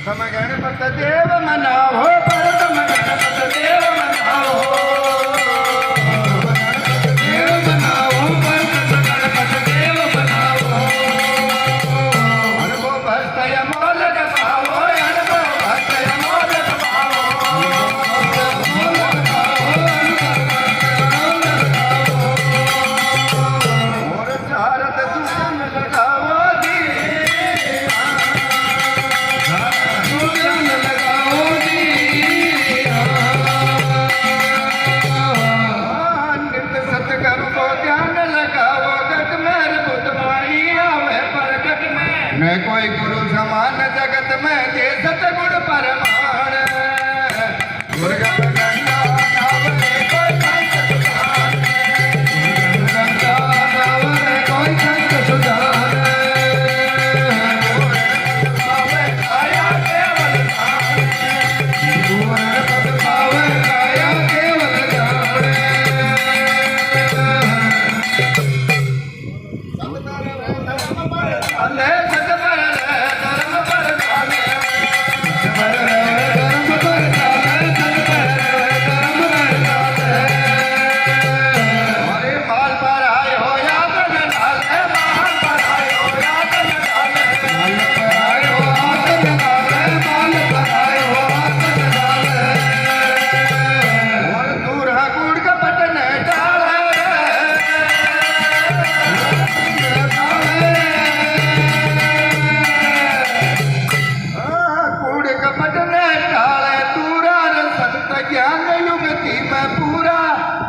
तम गणपत देव मनाओ पर तम गणपत देव मनाओ देव मनाओ पर तम गणपत देव मनाओ अनुभव भस्तय मोलक पावो अनुभव भस्तय मोलक पावो और चारत सुन लगाओ मैं कोई गुरु समान जगत में दे सतगुण परमाण दुर्गा गंगा नावरे कोई संत सुजान गंगा नावरे कोई संत सुजान पावे काया केवल जान पद पावे काया केवल जान अले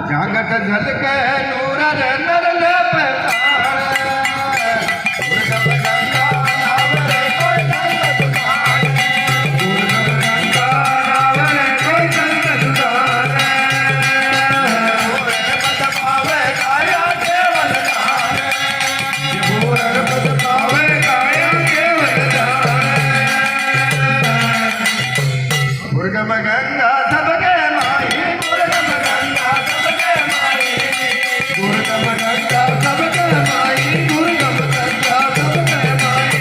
जागत झलके नूर नर ले पहचान दुर्गा गंगा नावरे कोई संत सुजान दुर्गा गंगा नावरे कोई संत सुजान पद पावे काया केवल जान पद पावे काया केवल जान दुर्गा गंगा सबके माई दुर्गा गंगा सबके माई दुर्गा गंगा सबके माई दुर्गा गंगा सबके माई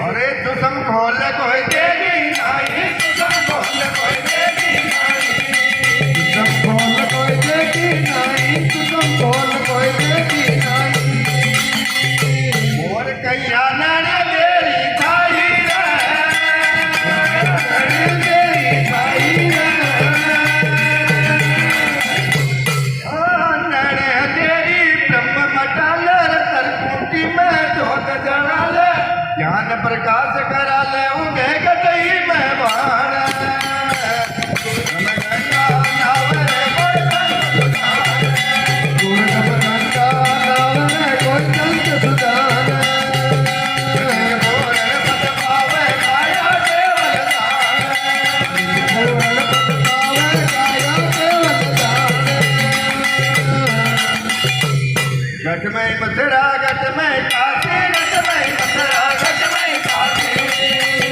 अरे तुम खोल कोई देगी नहीं तुम खोल कोई देगी नहीं तुम खोल कोई देगी नहीं तुम खोल कोई देगी नहीं और कैया नाने तेरी थाई रे तेरी थाई रे ज्ञान प्रकाश करा ले उगे गटई में बाण गंगा नावरे कोई संत सुजान दुर्गा गंगा नावरे कोई संत सुजान पद पावे काया केवल जान पद पावे काया केवल जान गट में मथुरा गट में काशी गट में मथुरा गट में काशी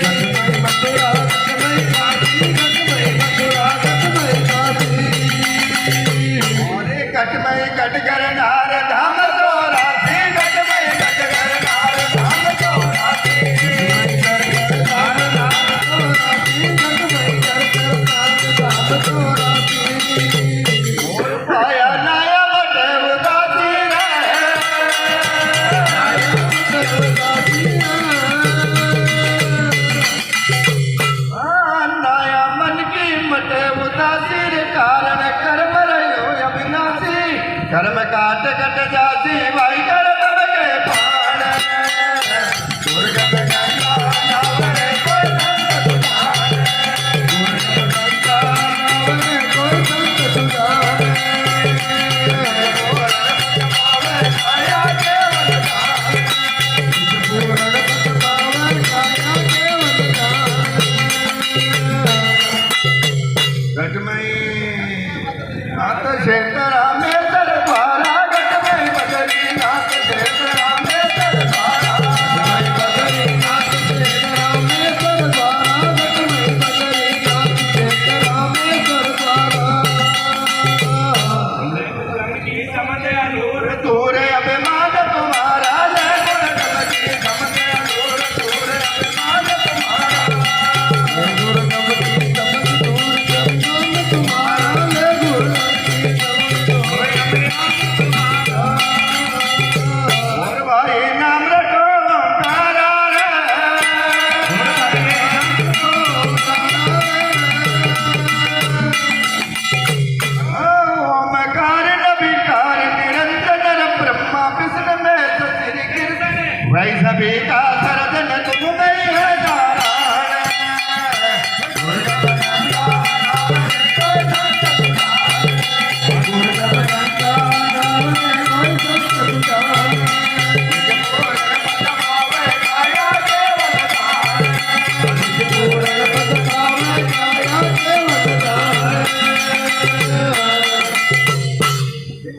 गट में मथुरा गट में काशी गट में मथुरा गट में काशी और गट में गट करनार धाम चौरासी गट में गट करनार धाम चौरासी गट में धाम चौरासी गट में गट धाम चौरासी और पाया नया बटे उदासी नया मन की मटे उदासी कारण कर्म रहो अविनाशी कर्म काट कट जासी भाई कर तब के पान दुर्गा गंगा नावरे कोई संत सुजान दुर्गा गंगा नावरे कोई संत सुजान पावे काया केवल जान दुर्गा पावे काया केवल जान गट में आत क्षेत्रा में दरबारा गट में बदली नाथ और भाई नाम रखो ओंकारा रे। ओमकार नभिकार निरंतर ब्रह्मा विष्णु में श्री कीर्तन वै सभी का सरदन तुम में है नारायण।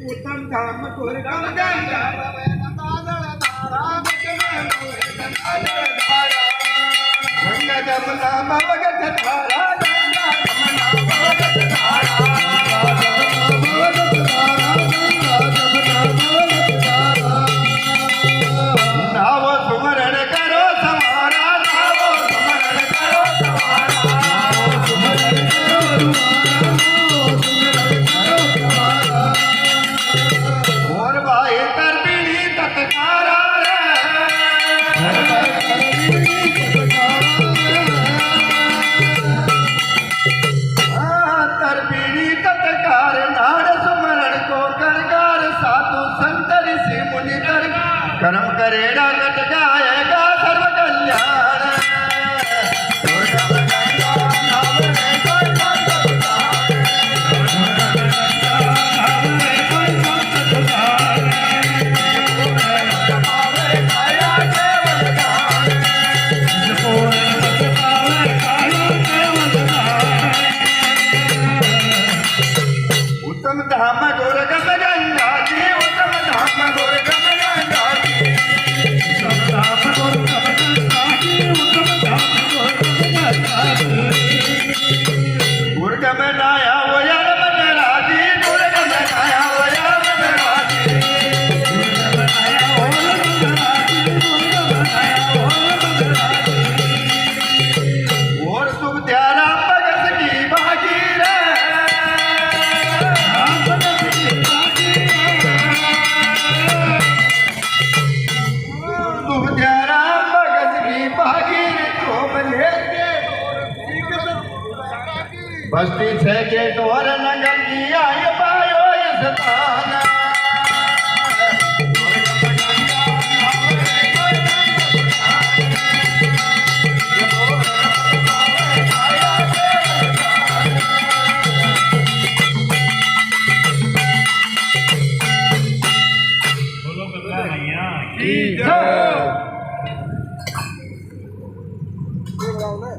उत्तम धाम गुरगम गंगा गंगा जमुना मवगत धारा गंगा जमुना मवगत धारा नावो सुमरण करो समारा नावो सुमरण करो और भाई तरबीड़ी तत्कारा रे। तरबीड़ी तत्कार नाड़ सुमरण को करगार साधु संत ऋषि मुनि कर कर्म करेगा कट गाएगा सर्व कल्याण। उत्तम धाम गोरगम गंगा जी उत्तम धाम गोरगम गंगा जी उत्तम धाम गोरगम गंगा जी उत्तम धाम गोरगम गंगा जी गुरगम नाया वो यार मन राजी गुरगम नाया वो यार मन राजी गुरगम नाया वो मन राजी गुरगम नाया वो मन राजी और सुख त्यारा भगत की बागी रे। बस्ती से के तोर नगर की आई पायो स्थान। बोलो कथा भैया जय।